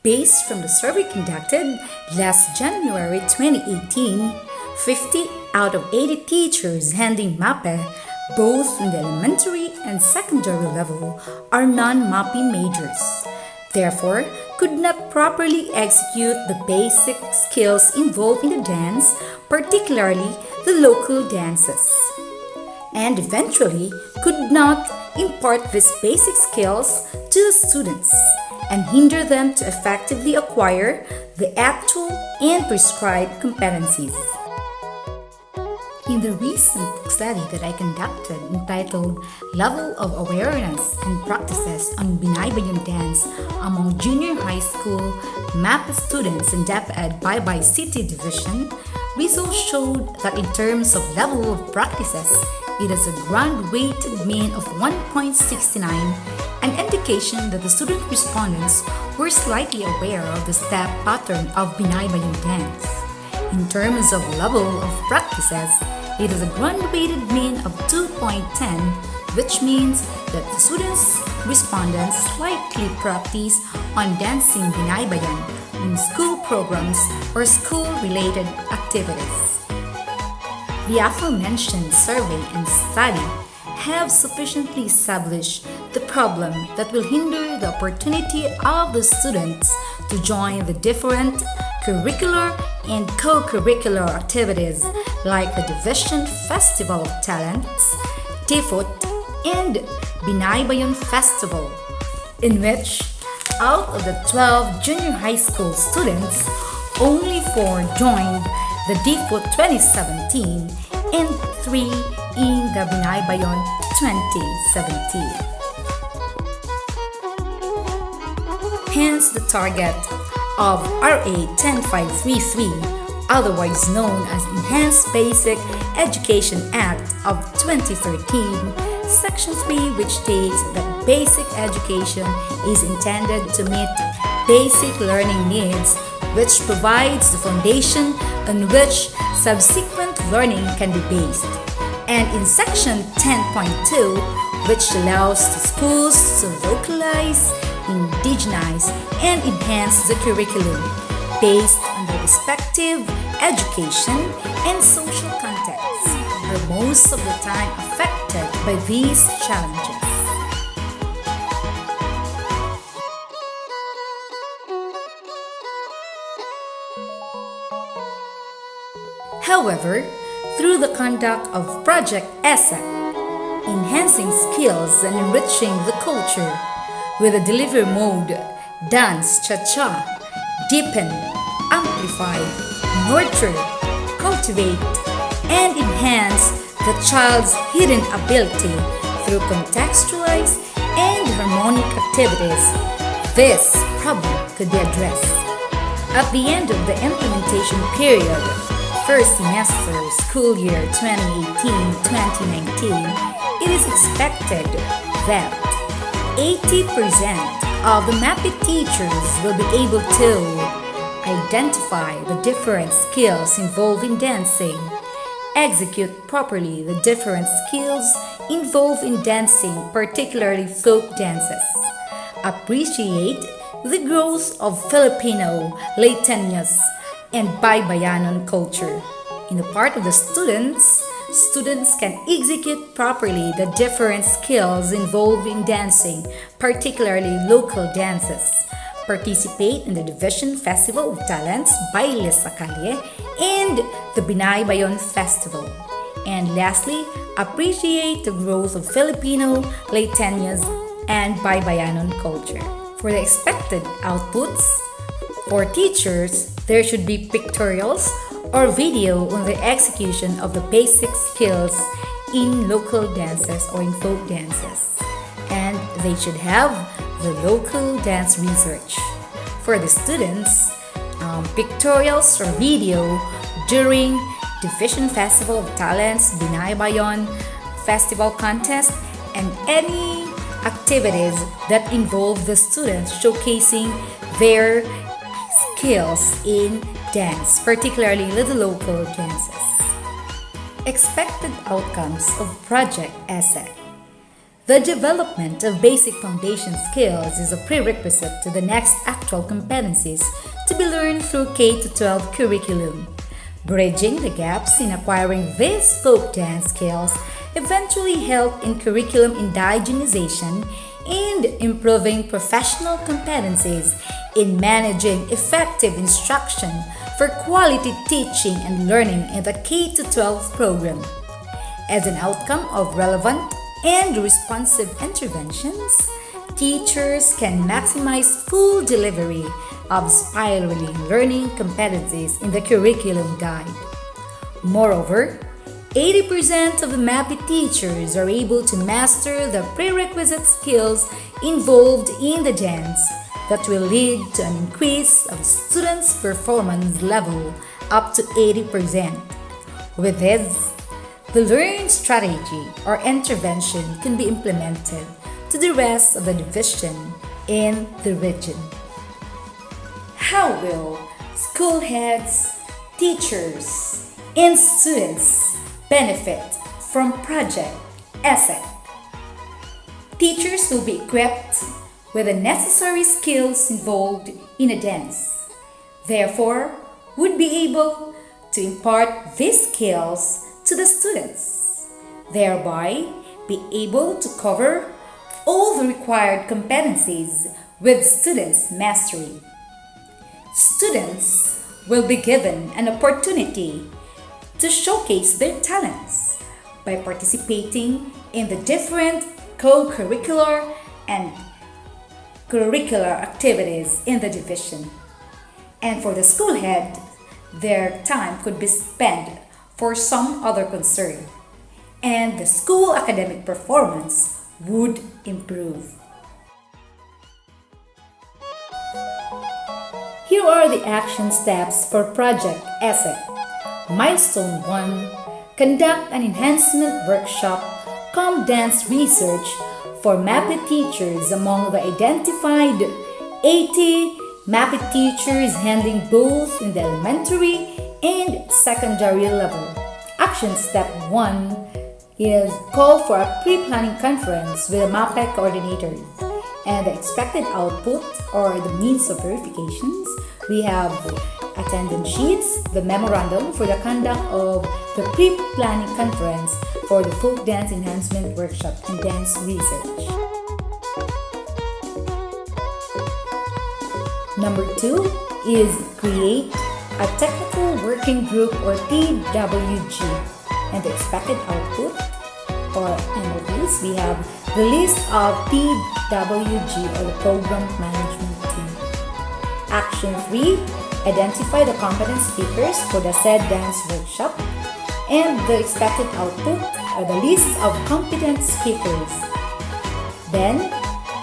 Based from the survey conducted last January 2018, 50 out of 80 teachers handling MAPE, both in the elementary and secondary level, are non-MAPE majors. Therefore, could not properly execute the basic skills involved in the dance, particularly the local dances. And eventually could not impart these basic skills to the students and hinder them to effectively acquire the actual and prescribed competencies. In the recent study that I conducted entitled Level of Awareness and Practices on Binaybayon Dance among Junior High School MAPE students in DepEd Baybay City Division, results showed that in terms of level of practices, it is a ground-weighted mean of 1.69, an indication that the student respondents were slightly aware of the step pattern of Binaybayon dance. In terms of level of practices, it is a ground-weighted mean of 2.10, which means that the students respondents slightly practice on dancing Binaybayon in school programs or school-related activities. The aforementioned survey and study have sufficiently established the problem that will hinder the opportunity of the students to join the different curricular and co-curricular activities like the Division Festival of Talents, Tifut, and Binaybayon Festival, in which out of the 12 junior high school students, only 4 joined the DFUT 2017 and 3 in the Binaybayon 2017. Hence the target of RA 10533, otherwise known as Enhanced Basic Education Act of 2013, Section 3, which states that basic education is intended to meet basic learning needs, which provides the foundation on which subsequent learning can be based. And in Section 10.2, which allows the schools to localize, indigenize, and enhance the curriculum based on their respective education and social contexts, are most of the time affected by these challenges. However, through the conduct of Project ESEC, enhancing skills and enriching the culture with a delivery mode, dance, cha-cha, deepen, amplify, nurture, cultivate, and enhance the child's hidden ability through contextualized and harmonic activities, this problem could be addressed. At the end of the implementation period, first semester school year 2018-2019, it is expected that 80% of the MAPE teachers will be able to identify the different skills involved in dancing, execute properly the different skills involved in dancing, particularly folk dances, appreciate the growth of Filipino Latanyas and Baybayanon culture. In the part of the students can execute properly the different skills involved in dancing, particularly local dances, participate in the Division Festival of Talents, Baile sa Kalye, and the Binaybayon Festival. And lastly, appreciate the growth of Filipino, Latanyas, and Baybayanon culture. For the expected outputs, for teachers, there should be pictorials or video on the execution of the basic skills in local dances or in folk dances. And they should have the local dance research. For the students, pictorials or video during Division Festival of Talents, Binaybayon Festival Contest, and any activities that involve the students showcasing their skills in dance, particularly the local dances. Expected outcomes of Project ESEC. The development of basic foundation skills is a prerequisite to the next actual competencies to be learned through K-12 curriculum. Bridging the gaps in acquiring these folk dance skills eventually help in curriculum indigenization and improving professional competencies in managing effective instruction for quality teaching and learning in the K-12 program. As an outcome of relevant and responsive interventions, teachers can maximize full delivery of spiraling learning competencies in the curriculum guide. Moreover, 80% of the MAPI teachers are able to master the prerequisite skills involved in the dance that will lead to an increase of students' performance level up to 80%. With this, the learning strategy or intervention can be implemented to the rest of the division in the region. How will school heads, teachers, and students benefit from Project ESEC? Teachers will be equipped with the necessary skills involved in a dance. Therefore, would be able to impart these skills to the students, thereby be able to cover all the required competencies with students' mastery. Students will be given an opportunity to showcase their talents by participating in the different co-curricular and curricular activities in the division. And for the school head, their time could be spent for some other concern, and the school academic performance would improve. Here are the action steps for Project ESEC. Milestone 1. Conduct an enhancement workshop, dance research for MAPI teachers among the identified 80 MAPI teachers handling both in the elementary and secondary level. Action step 1 is call for a pre-planning conference with the MAPE coordinators. And the expected output or the means of verifications, we have attendance sheets, the memorandum for the conduct of the pre-planning conference for the folk dance enhancement workshop and dance research. Number 2 is create a technical working group or TWG, and the expected output or MOVs, we have the list of TWG or the program management team. Action 3, identify the competent speakers for the said dance workshop, and the expected output are the list of competent speakers. Then,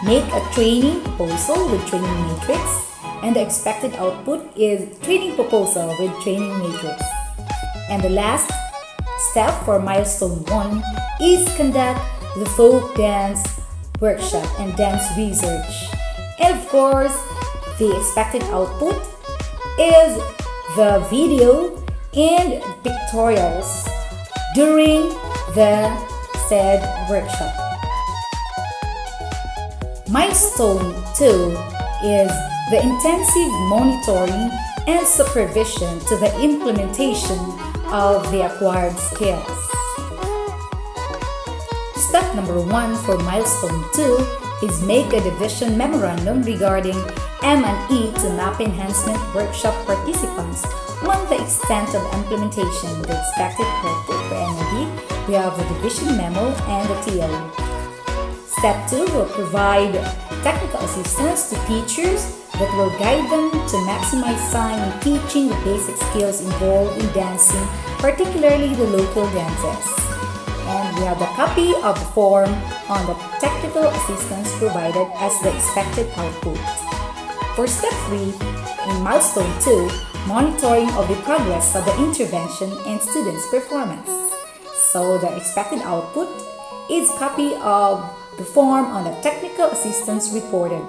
make a training proposal with training matrix, and the expected output is training proposal with training matrix. And the last step for milestone 1 is conduct the folk dance workshop and dance research. And of course, the expected output is the video and pictorials during the said workshop. Milestone 2 is the intensive monitoring and supervision to the implementation of the acquired skills. Step number 1 for milestone 2 is make a division memorandum regarding M&E to MAP enhancement workshop participants on the extent of implementation, the expected output for M&E. We have the division memo and the TO. Step 2 will provide technical assistance to teachers that will guide them to maximize time in teaching the basic skills involved in dancing, particularly the local dances. And we have the copy of the form on the technical assistance provided as the expected output. For step 3, in milestone 2, monitoring of the progress of the intervention and students' performance. So the expected output is copy of the form on the technical assistance reported.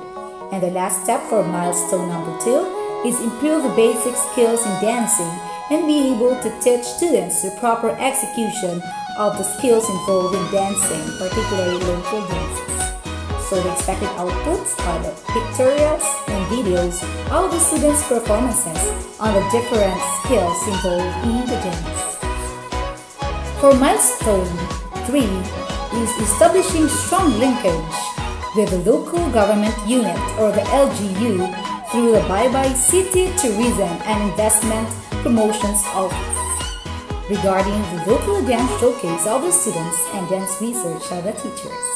And the last step for milestone number 2 is improve the basic skills in dancing and be able to teach students the proper execution of the skills involved in dancing, particularly local dances. So the expected outputs are the pictorials and videos of the students' performances on the different skills involved in the dance. For milestone 3 is establishing strong linkage with the local government unit or the LGU through the Bye-Bye City Tourism and Investment Promotions Office regarding the local dance showcase of the students and dance research of the teachers.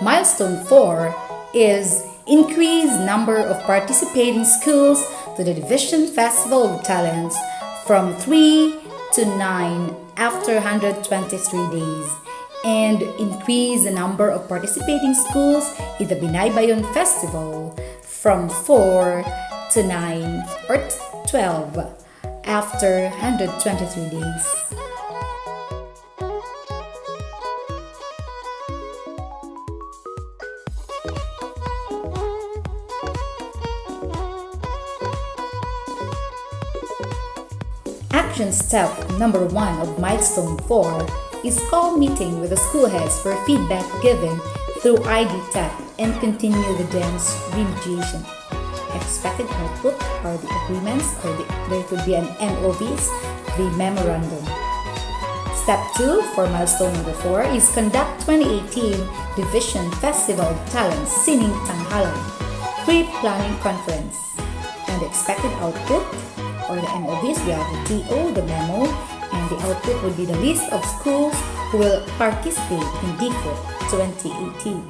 Milestone 4 is increase number of participating schools to the Division Festival of Talents from 3 to 9 after 123 days, and increase the number of participating schools in the Binaybayon Festival from 4 to 9 or 12 after 123 days. Action step number 1 of milestone 4 is call meeting with the school heads for feedback given through ID tag and continue the dance remediation. Expected output are the agreements, or there could be an MOVs, the memorandum. Step 2 for milestone number 4 is conduct 2018 Division Festival of Talents Sining Tanghalan pre-planning conference. And the expected output or the MOVs, we have the TO, the memo, and the output would be the list of schools who will participate in DIFO 2018.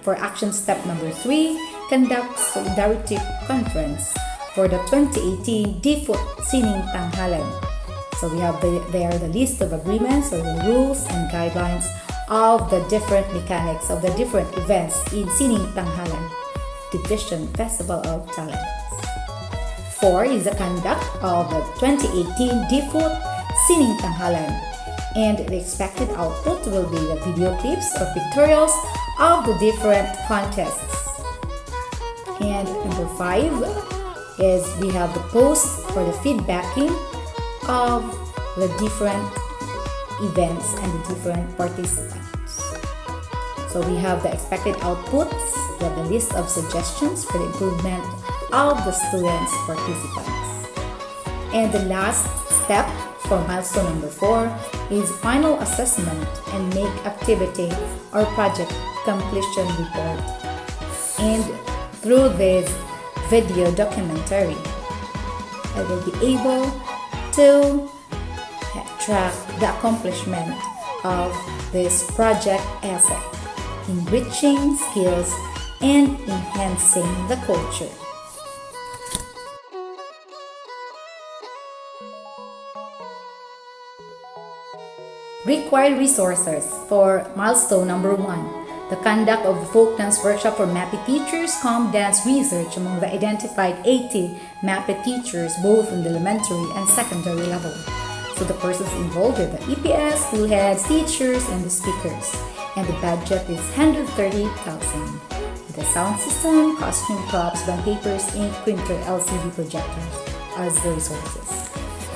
For action step number 3, conduct solidarity conference for the 2018 DIFO Sining Tanghalan. So we have there the list of agreements or the rules and guidelines of the different mechanics of the different events in Sining Tanghalan Division Festival of Talents. 4 is the conduct of the 2018 DIFO Sining Tanghalan, and the expected output will be the video clips or pictorials of the different contests. And number 5 is we have the post for the feedbacking of the different events and the different participants. So we have the expected outputs, we have the list of suggestions for the improvement of the students participants. And the last step for milestone number 4 is final assessment and make activity or project completion report. And through this video documentary, I will be able to track the accomplishment of this project ESEC, enriching skills and enhancing the culture. Required resources for milestone number 1. The conduct of the folk dance workshop for MAPE teachers, comp dance research among the identified 80 MAPE teachers, both in the elementary and secondary level. So the persons involved with the EPS, school heads, teachers, and the speakers. And the budget is 130,000. The sound system, costume props, bond papers, ink, printer, LCD projectors as the resources.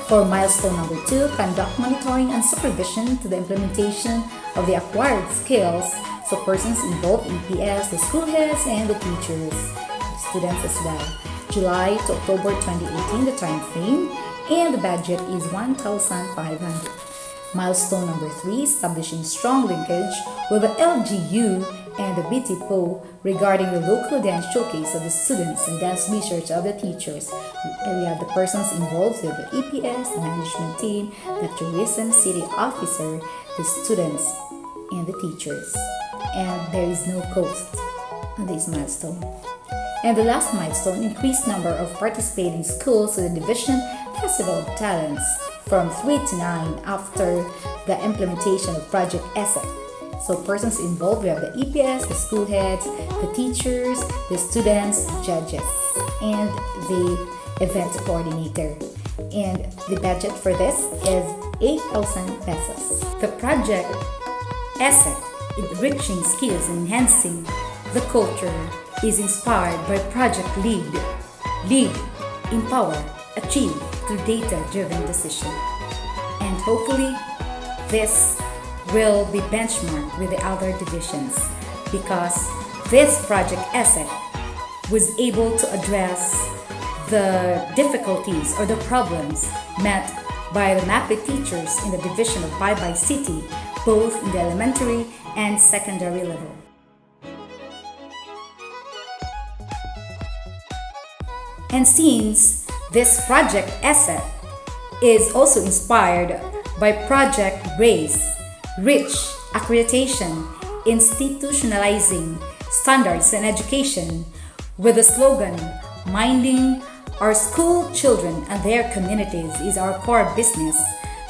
For milestone number 2, conduct monitoring and supervision to the implementation of the acquired skills. So persons involved in PS, the school heads, and the teachers, the students as well. July to October 2018, the time frame, and the budget is 1,500. Milestone number 3, establishing strong linkage with the LGU and the BTPO regarding the local dance showcase of the students and dance research of the teachers. And we have the persons involved with the EPS, the management team, the tourism city officer, the students, and the teachers. And there is no cost on this milestone. And the last milestone, increased number of participating schools to the Division Festival of Talents from 3 to 9 after the implementation of Project ESEC. So persons involved, we have the EPS, the school heads, the teachers, the students, judges, and the event coordinator. And the budget for this is 8,000 pesos. The project ESEC, Enriching Skills and Enhancing the Culture, is inspired by project lead lead, empower, achieve through data-driven decision. And hopefully, this will be benchmarked with the other divisions because this project ESEC was able to address the difficulties or the problems met by the MAPE teachers in the division of Baybay City, both in the elementary and secondary level. And since this project ESEC is also inspired by Project RACE, Rich Accreditation, Institutionalizing Standards in Education, with the slogan, Minding our school children and their communities is our core business.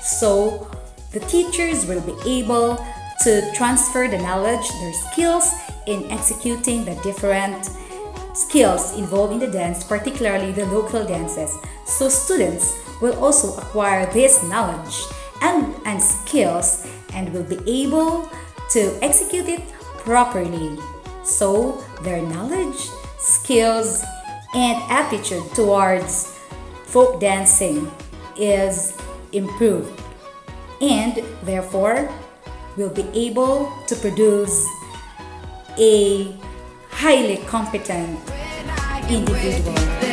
So the teachers will be able to transfer the knowledge, their skills in executing the different skills involved in the dance, particularly the local dances. So students will also acquire this knowledge and skills and will be able to execute it properly. So their knowledge, skills, and attitude towards folk dancing is improved, and therefore will be able to produce a highly competent individual.